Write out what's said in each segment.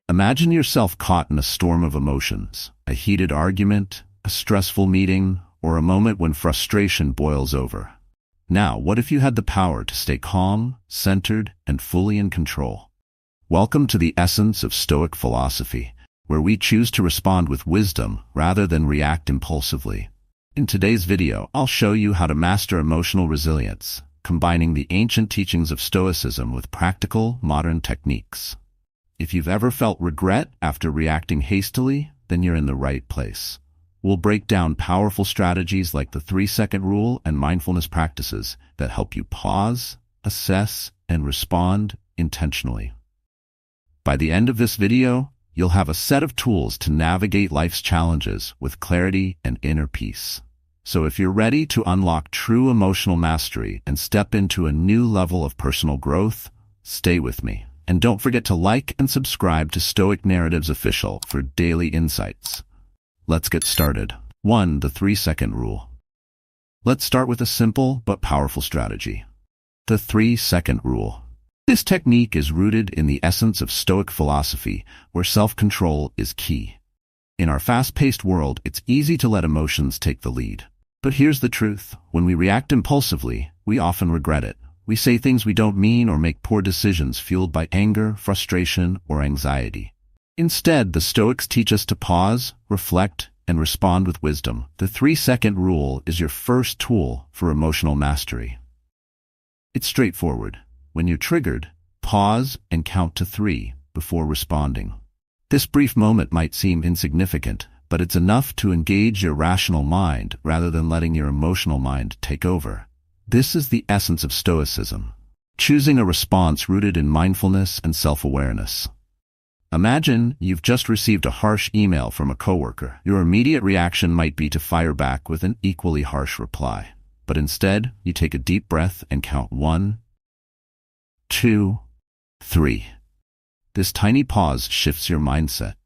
Imagine yourself caught in a storm of emotions, a heated argument, a stressful meeting, or a moment when frustration boils over. Now, what if you had the power to stay calm, centered, and fully in control? Welcome to the essence of Stoic philosophy, where we choose to respond with wisdom rather than react impulsively. In today's video, I'll show you how to master emotional resilience, combining the ancient teachings of Stoicism with practical, modern techniques. If you've ever felt regret after reacting hastily, then you're in the right place. We'll break down powerful strategies like the 3-second rule and mindfulness practices that help you pause, assess, and respond intentionally. By the end of this video, you'll have a set of tools to navigate life's challenges with clarity and inner peace. So if you're ready to unlock true emotional mastery and step into a new level of personal growth, stay with me. And don't forget to like and subscribe to Stoic Narratives Official for daily insights. Let's get started. 1. The 3-second rule. Let's start with a simple but powerful strategy. The 3-second rule. This technique is rooted in the essence of Stoic philosophy, where self-control is key. In our fast-paced world, it's easy to let emotions take the lead. But here's the truth. When we react impulsively, we often regret it. We say things we don't mean or make poor decisions fueled by anger, frustration, or anxiety. Instead, the Stoics teach us to pause, reflect, and respond with wisdom. The 3-second rule is your first tool for emotional mastery. It's straightforward. When you're triggered, pause and count to 3 before responding. This brief moment might seem insignificant, but it's enough to engage your rational mind rather than letting your emotional mind take over. This is the essence of Stoicism, choosing a response rooted in mindfulness and self-awareness. Imagine you've just received a harsh email from a coworker. Your immediate reaction might be to fire back with an equally harsh reply. But instead, you take a deep breath and count 1, 2, 3. This tiny pause shifts your mindset.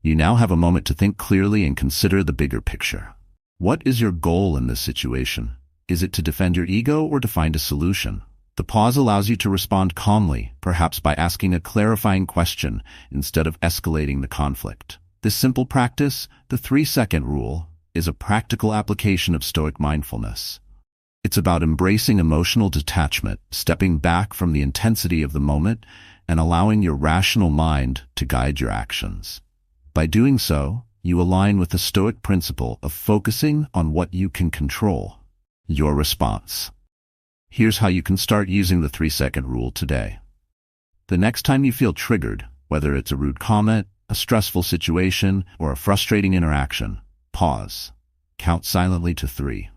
You now have a moment to think clearly and consider the bigger picture. What is your goal in this situation? Is it to defend your ego or to find a solution? The pause allows you to respond calmly, perhaps by asking a clarifying question instead of escalating the conflict. This simple practice, the 3-second rule, is a practical application of Stoic mindfulness. It's about embracing emotional detachment, stepping back from the intensity of the moment, and allowing your rational mind to guide your actions. By doing so, you align with the Stoic principle of focusing on what you can control. Your response. Here's how you can start using the 3-second rule today. The next time you feel triggered, whether it's a rude comment, a stressful situation, or a frustrating interaction, pause. Count silently to 3.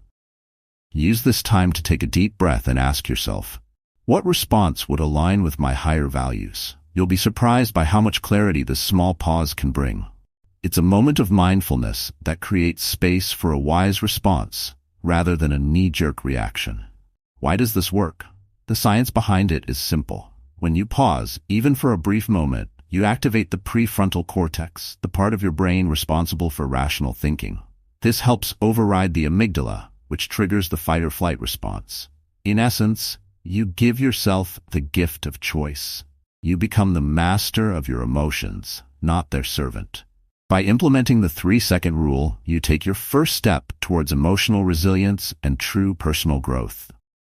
Use this time to take a deep breath and ask yourself, what response would align with my higher values? You'll be surprised by how much clarity this small pause can bring. It's a moment of mindfulness that creates space for a wise response, rather than a knee-jerk reaction. Why does this work? The science behind it is simple. When you pause, even for a brief moment, you activate the prefrontal cortex, the part of your brain responsible for rational thinking. This helps override the amygdala, which triggers the fight-or-flight response. In essence, you give yourself the gift of choice. You become the master of your emotions, not their servant. By implementing the 3-second rule, you take your first step towards emotional resilience and true personal growth.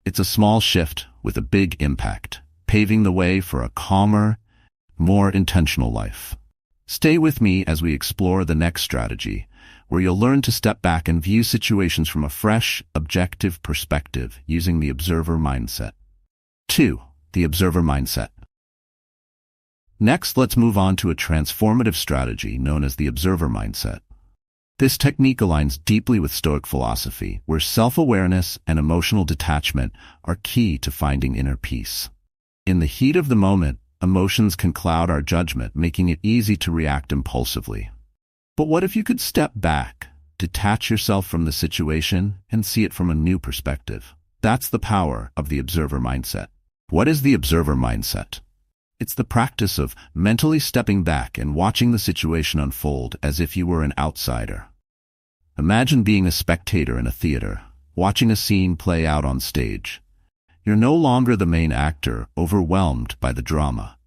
It's a small shift with a big impact, paving the way for a calmer, more intentional life. Stay with me as we explore the next strategy, where you'll learn to step back and view situations from a fresh, objective perspective using the observer mindset. 2. The observer mindset. Next, let's move on to a transformative strategy known as the observer mindset. This technique aligns deeply with Stoic philosophy, where self-awareness and emotional detachment are key to finding inner peace. In the heat of the moment, emotions can cloud our judgment, making it easy to react impulsively. But what if you could step back, detach yourself from the situation, and see it from a new perspective? That's the power of the observer mindset. What is the observer mindset? It's the practice of mentally stepping back and watching the situation unfold as if you were an outsider. Imagine being a spectator in a theater, watching a scene play out on stage. You're no longer the main actor, overwhelmed by the drama.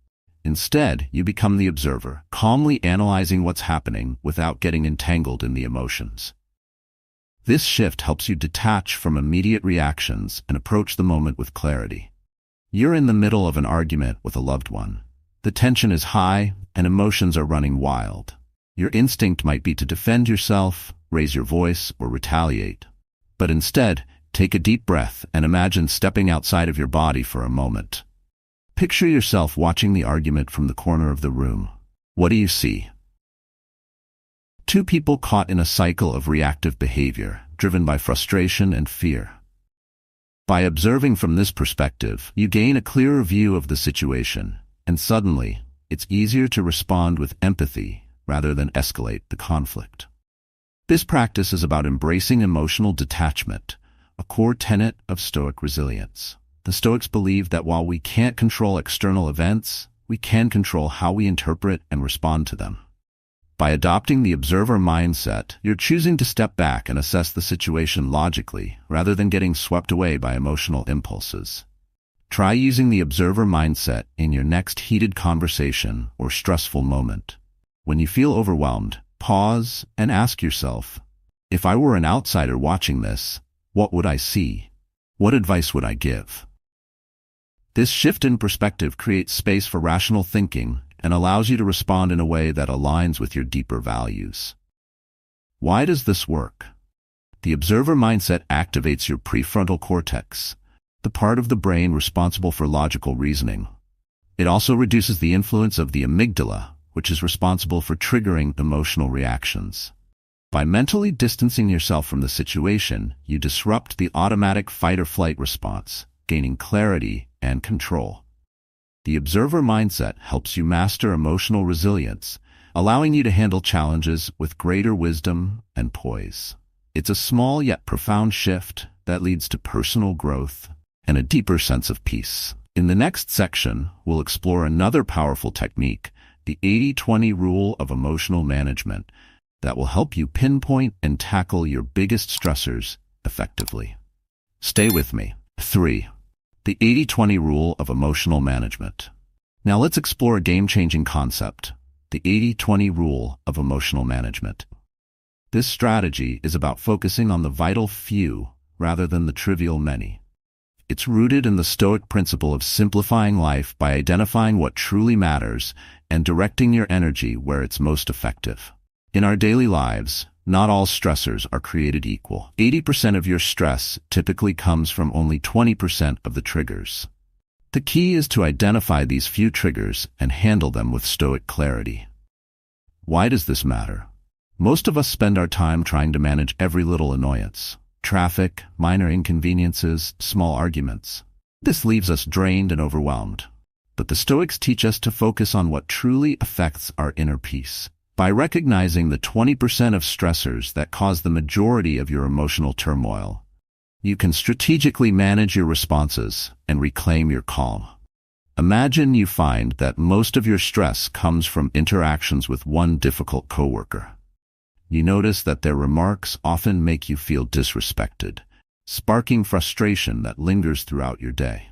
Instead, you become the observer, calmly analyzing what's happening without getting entangled in the emotions. This shift helps you detach from immediate reactions and approach the moment with clarity. You're in the middle of an argument with a loved one. The tension is high and emotions are running wild. Your instinct might be to defend yourself, raise your voice, or retaliate. But instead, take a deep breath and imagine stepping outside of your body for a moment. Picture yourself watching the argument from the corner of the room. What do you see? Two people caught in a cycle of reactive behavior, driven by frustration and fear. By observing from this perspective, you gain a clearer view of the situation, and suddenly, it's easier to respond with empathy rather than escalate the conflict. This practice is about embracing emotional detachment, a core tenet of Stoic resilience. The Stoics believe that while we can't control external events, we can control how we interpret and respond to them. By adopting the observer mindset, you're choosing to step back and assess the situation logically, rather than getting swept away by emotional impulses. Try using the observer mindset in your next heated conversation or stressful moment. When you feel overwhelmed, pause and ask yourself, if I were an outsider watching this, what would I see? What advice would I give? This shift in perspective creates space for rational thinking and allows you to respond in a way that aligns with your deeper values. Why does this work? The observer mindset activates your prefrontal cortex, the part of the brain responsible for logical reasoning. It also reduces the influence of the amygdala, which is responsible for triggering emotional reactions. By mentally distancing yourself from the situation, you disrupt the automatic fight-or-flight response, gaining clarity and control. The observer mindset helps you master emotional resilience, allowing you to handle challenges with greater wisdom and poise. It's a small yet profound shift that leads to personal growth and a deeper sense of peace. In the next section, we'll explore another powerful technique, the 80-20 rule of emotional management, that will help you pinpoint and tackle your biggest stressors effectively. Stay with me. 3. The 80-20 rule of emotional management. Now let's explore a game-changing concept, the 80-20 rule of emotional management. This strategy is about focusing on the vital few rather than the trivial many. It's rooted in the Stoic principle of simplifying life by identifying what truly matters and directing your energy where it's most effective. In our daily lives, not all stressors are created equal. 80% of your stress typically comes from only 20% of the triggers. The key is to identify these few triggers and handle them with Stoic clarity. Why does this matter? Most of us spend our time trying to manage every little annoyance. Traffic, minor inconveniences, small arguments. This leaves us drained and overwhelmed. But the Stoics teach us to focus on what truly affects our inner peace. By recognizing the 20% of stressors that cause the majority of your emotional turmoil, you can strategically manage your responses and reclaim your calm. Imagine you find that most of your stress comes from interactions with one difficult coworker. You notice that their remarks often make you feel disrespected, sparking frustration that lingers throughout your day.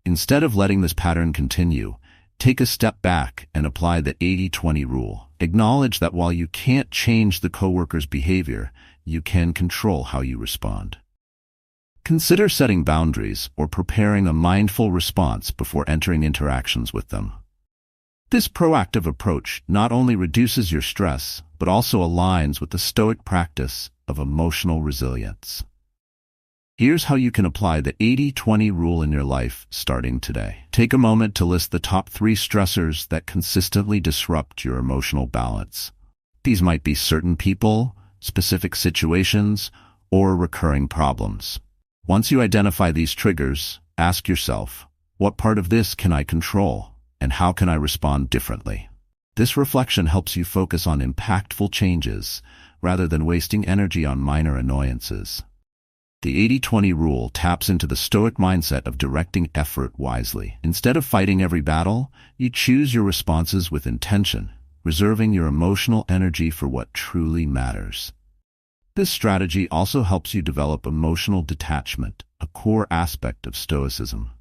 Instead of letting this pattern continue, take a step back and apply the 80-20 rule. Acknowledge that while you can't change the coworker's behavior, you can control how you respond. Consider setting boundaries or preparing a mindful response before entering interactions with them. This proactive approach not only reduces your stress, but also aligns with the Stoic practice of emotional resilience. Here's how you can apply the 80-20 rule in your life starting today. Take a moment to list the top 3 stressors that consistently disrupt your emotional balance. These might be certain people, specific situations, or recurring problems. Once you identify these triggers, ask yourself, what part of this can I control, and how can I respond differently? This reflection helps you focus on impactful changes rather than wasting energy on minor annoyances. The 80-20 rule taps into the Stoic mindset of directing effort wisely. Instead of fighting every battle, you choose your responses with intention, reserving your emotional energy for what truly matters. This strategy also helps you develop emotional detachment, a core aspect of Stoicism.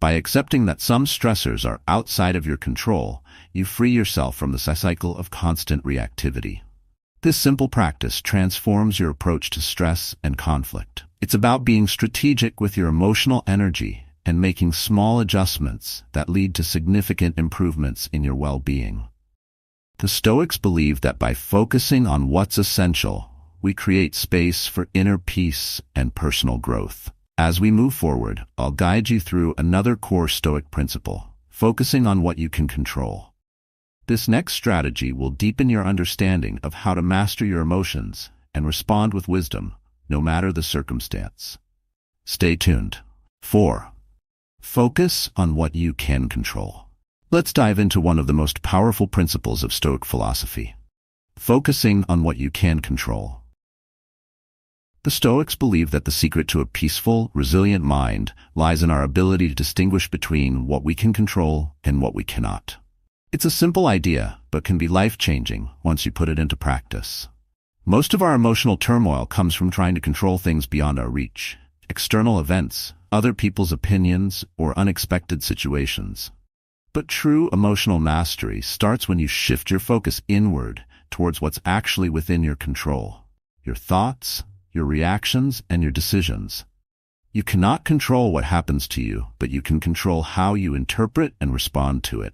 By accepting that some stressors are outside of your control, you free yourself from the cycle of constant reactivity. This simple practice transforms your approach to stress and conflict. It's about being strategic with your emotional energy and making small adjustments that lead to significant improvements in your well-being. The Stoics believe that by focusing on what's essential, we create space for inner peace and personal growth. As we move forward, I'll guide you through another core Stoic principle, focusing on what you can control. This next strategy will deepen your understanding of how to master your emotions and respond with wisdom, no matter the circumstance. Stay tuned. 4. Focus on what you can control. Let's dive into one of the most powerful principles of Stoic philosophy, focusing on what you can control. The Stoics believe that the secret to a peaceful, resilient mind lies in our ability to distinguish between what we can control and what we cannot. It's a simple idea, but can be life-changing once you put it into practice. Most of our emotional turmoil comes from trying to control things beyond our reach: external events, other people's opinions, or unexpected situations. But true emotional mastery starts when you shift your focus inward towards what's actually within your control: your thoughts, your reactions, and your decisions. You cannot control what happens to you, but you can control how you interpret and respond to it.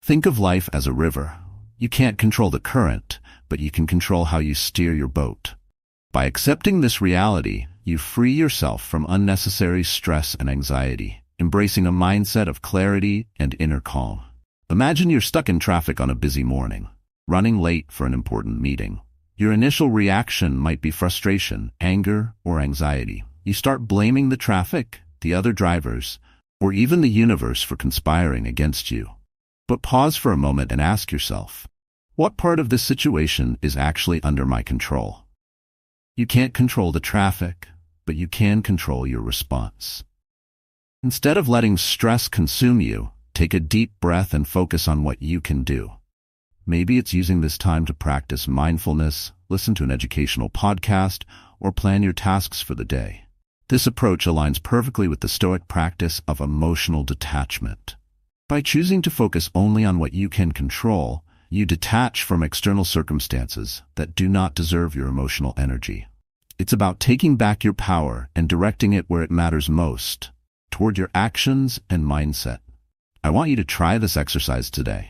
Think of life as a river. You can't control the current, but you can control how you steer your boat. By accepting this reality, you free yourself from unnecessary stress and anxiety, embracing a mindset of clarity and inner calm. Imagine you're stuck in traffic on a busy morning, running late for an important meeting. Your initial reaction might be frustration, anger, or anxiety. You start blaming the traffic, the other drivers, or even the universe for conspiring against you. But pause for a moment and ask yourself, what part of this situation is actually under my control? You can't control the traffic, but you can control your response. Instead of letting stress consume you, take a deep breath and focus on what you can do. Maybe it's using this time to practice mindfulness, listen to an educational podcast, or plan your tasks for the day. This approach aligns perfectly with the Stoic practice of emotional detachment. By choosing to focus only on what you can control, you detach from external circumstances that do not deserve your emotional energy. It's about taking back your power and directing it where it matters most, toward your actions and mindset. I want you to try this exercise today.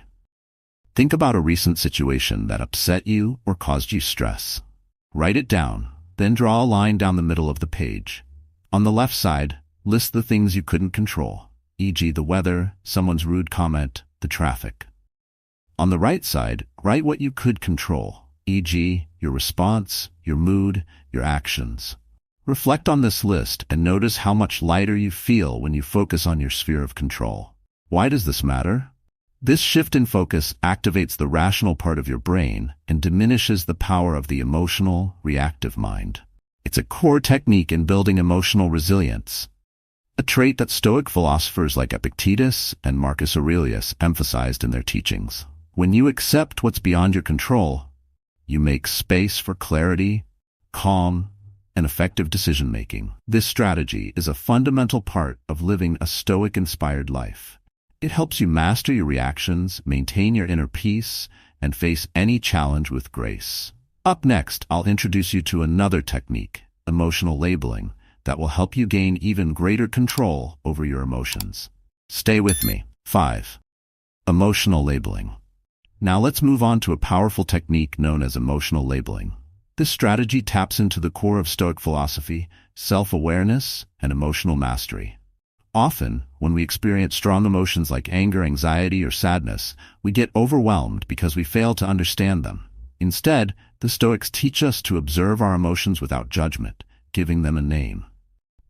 Think about a recent situation that upset you or caused you stress. Write it down, then draw a line down the middle of the page. On the left side, list the things you couldn't control, e.g. the weather, someone's rude comment, the traffic. On the right side, write what you could control, e.g. your response, your mood, your actions. Reflect on this list and notice how much lighter you feel when you focus on your sphere of control. Why does this matter? This shift in focus activates the rational part of your brain and diminishes the power of the emotional, reactive mind. It's a core technique in building emotional resilience, a trait that Stoic philosophers like Epictetus and Marcus Aurelius emphasized in their teachings. When you accept what's beyond your control, you make space for clarity, calm, and effective decision-making. This strategy is a fundamental part of living a Stoic-inspired life. It helps you master your reactions, maintain your inner peace, and face any challenge with grace. Up next, I'll introduce you to another technique, emotional labeling, that will help you gain even greater control over your emotions. Stay with me. 5. Emotional labeling. Now let's move on to a powerful technique known as emotional labeling. This strategy taps into the core of Stoic philosophy, self-awareness, and emotional mastery. Often, when we experience strong emotions like anger, anxiety, or sadness, we get overwhelmed because we fail to understand them. Instead, the Stoics teach us to observe our emotions without judgment, giving them a name.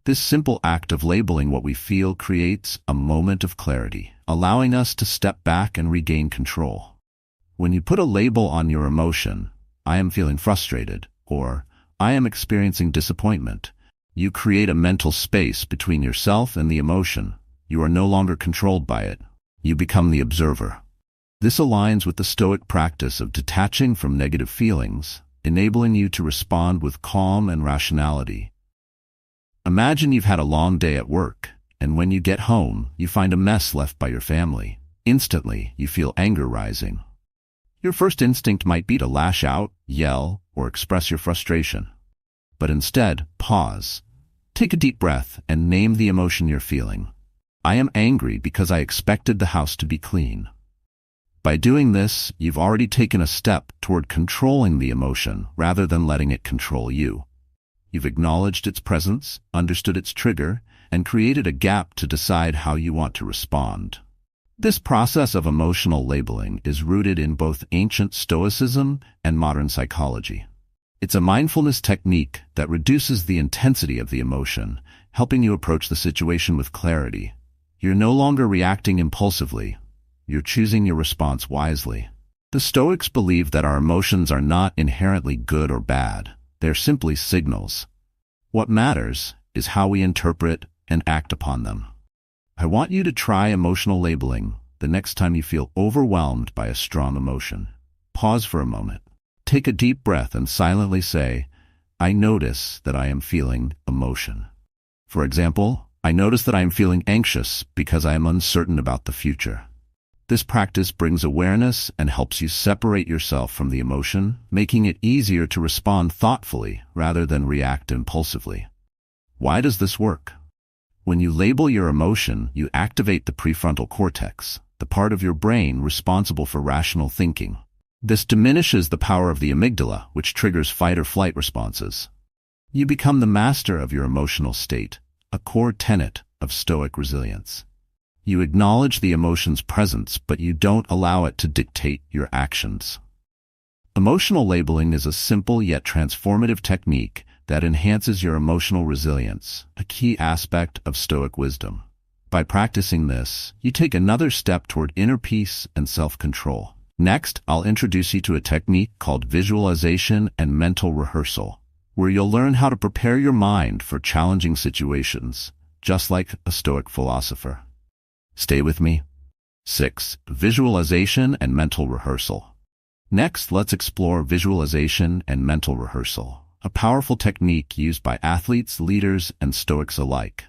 This simple act of labeling what we feel creates a moment of clarity, allowing us to step back and regain control. When you put a label on your emotion, I am feeling frustrated, or I am experiencing disappointment, you create a mental space between yourself and the emotion. You are no longer controlled by it. You become the observer. This aligns with the Stoic practice of detaching from negative feelings, enabling you to respond with calm and rationality. Imagine you've had a long day at work, and when you get home, you find a mess left by your family. Instantly, you feel anger rising. Your first instinct might be to lash out, yell, or express your frustration. But instead, pause. Take a deep breath and name the emotion you're feeling. I am angry because I expected the house to be clean. By doing this, you've already taken a step toward controlling the emotion rather than letting it control you. You've acknowledged its presence, understood its trigger, and created a gap to decide how you want to respond. This process of emotional labeling is rooted in both ancient Stoicism and modern psychology. It's a mindfulness technique that reduces the intensity of the emotion, helping you approach the situation with clarity. You're no longer reacting impulsively. You're choosing your response wisely. The Stoics believe that our emotions are not inherently good or bad. They're simply signals. What matters is how we interpret and act upon them. I want you to try emotional labeling the next time you feel overwhelmed by a strong emotion. Pause for a moment. Take a deep breath and silently say, I notice that I am feeling emotion. For example, I notice that I am feeling anxious because I am uncertain about the future. This practice brings awareness and helps you separate yourself from the emotion, making it easier to respond thoughtfully rather than react impulsively. Why does this work? When you label your emotion, you activate the prefrontal cortex, the part of your brain responsible for rational thinking. This diminishes the power of the amygdala, which triggers fight or flight responses. You become the master of your emotional state, a core tenet of Stoic resilience. You acknowledge the emotion's presence, but you don't allow it to dictate your actions. Emotional labeling is a simple yet transformative technique that enhances your emotional resilience, a key aspect of Stoic wisdom. By practicing this, you take another step toward inner peace and self-control. Next, I'll introduce you to a technique called visualization and mental rehearsal, where you'll learn how to prepare your mind for challenging situations, just like a Stoic philosopher. Stay with me. 6. Visualization and mental rehearsal. Next, let's explore visualization and mental rehearsal, a powerful technique used by athletes, leaders, and Stoics alike.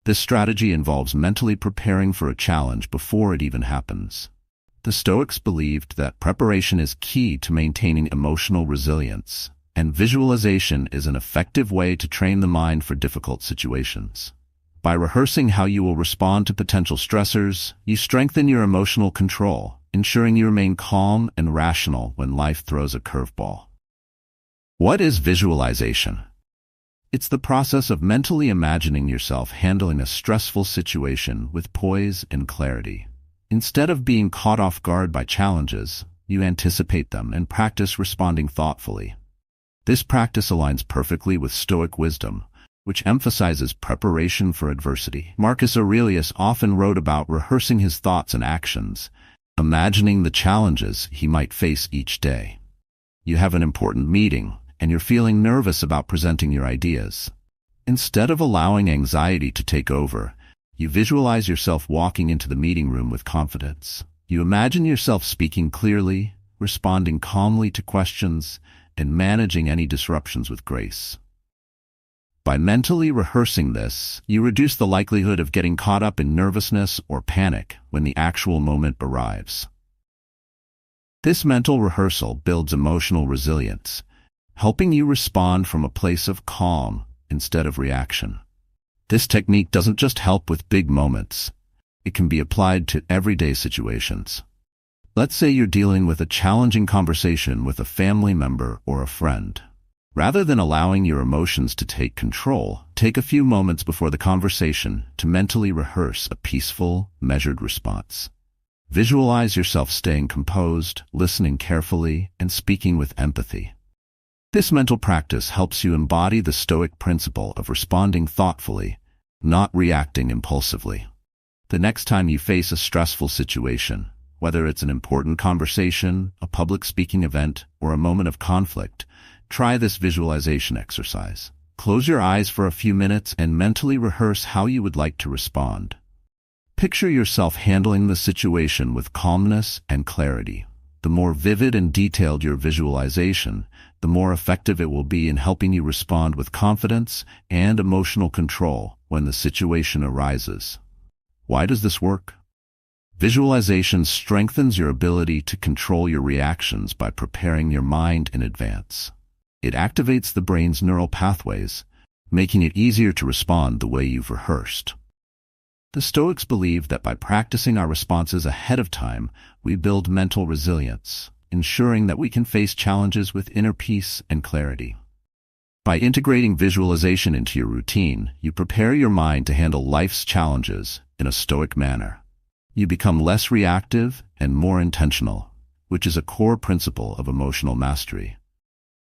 This strategy involves mentally preparing for a challenge before it even happens. The Stoics believed that preparation is key to maintaining emotional resilience, and visualization is an effective way to train the mind for difficult situations. By rehearsing how you will respond to potential stressors, you strengthen your emotional control, ensuring you remain calm and rational when life throws a curveball. What is visualization? It's the process of mentally imagining yourself handling a stressful situation with poise and clarity. Instead of being caught off guard by challenges, you anticipate them and practice responding thoughtfully. This practice aligns perfectly with Stoic wisdom, which emphasizes preparation for adversity. Marcus Aurelius often wrote about rehearsing his thoughts and actions, imagining the challenges he might face each day. You have an important meeting, and you're feeling nervous about presenting your ideas. Instead of allowing anxiety to take over, you visualize yourself walking into the meeting room with confidence. You imagine yourself speaking clearly, responding calmly to questions, and managing any disruptions with grace. By mentally rehearsing this, you reduce the likelihood of getting caught up in nervousness or panic when the actual moment arrives. This mental rehearsal builds emotional resilience, helping you respond from a place of calm instead of reaction. This technique doesn't just help with big moments. It can be applied to everyday situations. Let's say you're dealing with a challenging conversation with a family member or a friend. Rather than allowing your emotions to take control, take a few moments before the conversation to mentally rehearse a peaceful, measured response. Visualize yourself staying composed, listening carefully, and speaking with empathy. This mental practice helps you embody the Stoic principle of responding thoughtfully, not reacting impulsively. The next time you face a stressful situation, whether it's an important conversation, a public speaking event, or a moment of conflict, try this visualization exercise. Close your eyes for a few minutes and mentally rehearse how you would like to respond. Picture yourself handling the situation with calmness and clarity. The The more vivid and detailed your visualization, the more effective it will be in helping you respond with confidence and emotional control when the situation arises. Why does this work? Visualization strengthens your ability to control your reactions by preparing your mind in advance. It activates the brain's neural pathways, making it easier to respond the way you've rehearsed. The Stoics believe that by practicing our responses ahead of time, we build mental resilience, ensuring that we can face challenges with inner peace and clarity. By integrating visualization into your routine, you prepare your mind to handle life's challenges in a Stoic manner. You become less reactive and more intentional, which is a core principle of emotional mastery.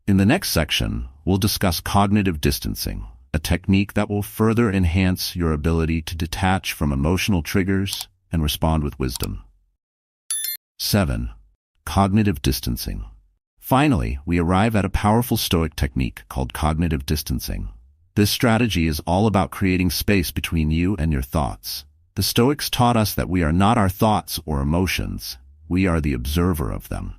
In the next section, we'll discuss cognitive distancing, a technique that will further enhance your ability to detach from emotional triggers and respond with wisdom. 7. Cognitive distancing. Finally, we arrive at a powerful Stoic technique called cognitive distancing. This strategy is all about creating space between you and your thoughts. The Stoics taught us that we are not our thoughts or emotions, we are the observer of them.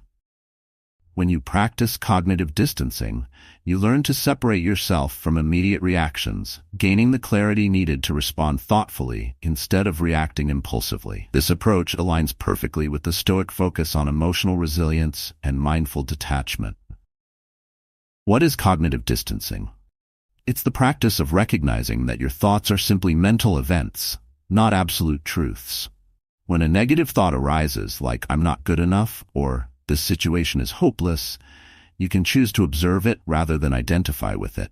When you practice cognitive distancing, you learn to separate yourself from immediate reactions, gaining the clarity needed to respond thoughtfully instead of reacting impulsively. This approach aligns perfectly with the Stoic focus on emotional resilience and mindful detachment. What is cognitive distancing? It's the practice of recognizing that your thoughts are simply mental events, not absolute truths. When a negative thought arises, like "I'm not good enough" or "this situation is hopeless," you can choose to observe it rather than identify with it.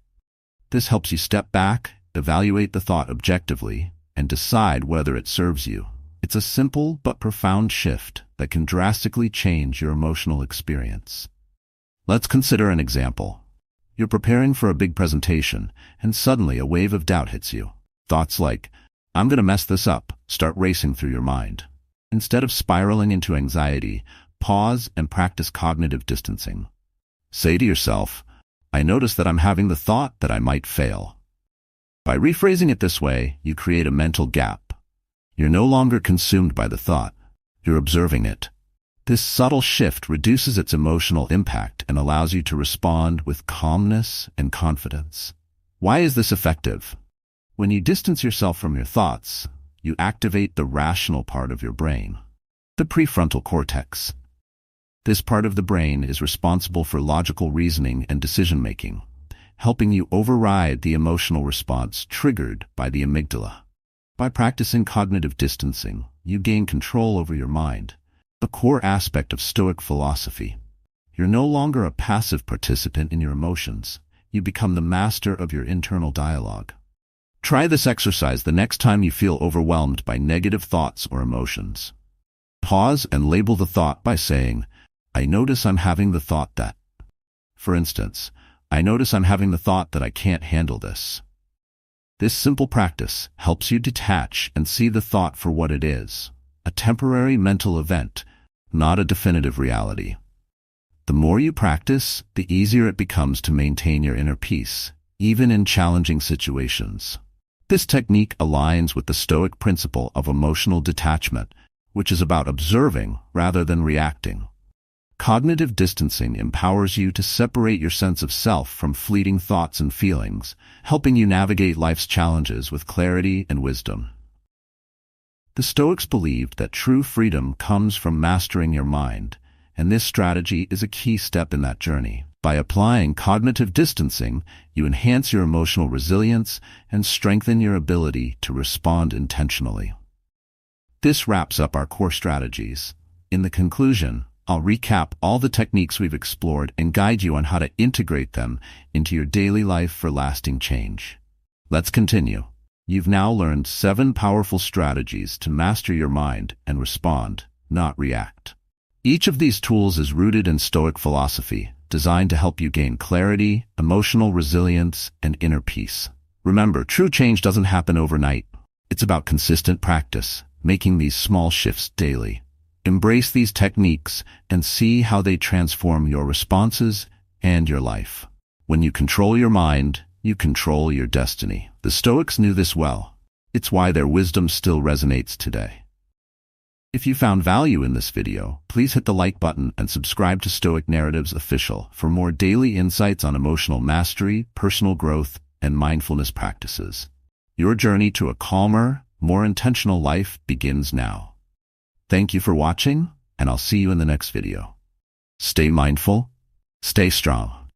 This helps you step back, evaluate the thought objectively, and decide whether it serves you. It's a simple but profound shift that can drastically change your emotional experience. Let's consider an example. You're preparing for a big presentation, and suddenly a wave of doubt hits you. Thoughts like, "I'm going to mess this up," start racing through your mind. Instead of spiraling into anxiety, pause and practice cognitive distancing. Say to yourself, "I notice that I'm having the thought that I might fail." By rephrasing it this way, you create a mental gap. You're no longer consumed by the thought. You're observing it. This subtle shift reduces its emotional impact and allows you to respond with calmness and confidence. Why is this effective? When you distance yourself from your thoughts, you activate the rational part of your brain, the prefrontal cortex. This part of the brain is responsible for logical reasoning and decision-making, helping you override the emotional response triggered by the amygdala. By practicing cognitive distancing, you gain control over your mind, a core aspect of Stoic philosophy. You're no longer a passive participant in your emotions. You become the master of your internal dialogue. Try this exercise the next time you feel overwhelmed by negative thoughts or emotions. Pause and label the thought by saying, "I notice I'm having the thought that." For instance, "I notice I'm having the thought that I can't handle this." This simple practice helps you detach and see the thought for what it is, a temporary mental event, not a definitive reality. The more you practice, the easier it becomes to maintain your inner peace, even in challenging situations. This technique aligns with the Stoic principle of emotional detachment, which is about observing rather than reacting. Cognitive distancing empowers you to separate your sense of self from fleeting thoughts and feelings, helping you navigate life's challenges with clarity and wisdom. The Stoics believed that true freedom comes from mastering your mind, and this strategy is a key step in that journey. By applying cognitive distancing, you enhance your emotional resilience and strengthen your ability to respond intentionally. This wraps up our core strategies. In the conclusion, I'll recap all the techniques we've explored and guide you on how to integrate them into your daily life for lasting change. Let's continue. You've now learned 7 powerful strategies to master your mind and respond, not react. Each of these tools is rooted in Stoic philosophy, designed to help you gain clarity, emotional resilience, and inner peace. Remember, true change doesn't happen overnight. It's about consistent practice, making these small shifts daily. Embrace these techniques and see how they transform your responses and your life. When you control your mind, you control your destiny. The Stoics knew this well. It's why their wisdom still resonates today. If you found value in this video, please hit the like button and subscribe to Stoic Narratives Official for more daily insights on emotional mastery, personal growth, and mindfulness practices. Your journey to a calmer, more intentional life begins now. Thank you for watching, and I'll see you in the next video. Stay mindful, stay strong.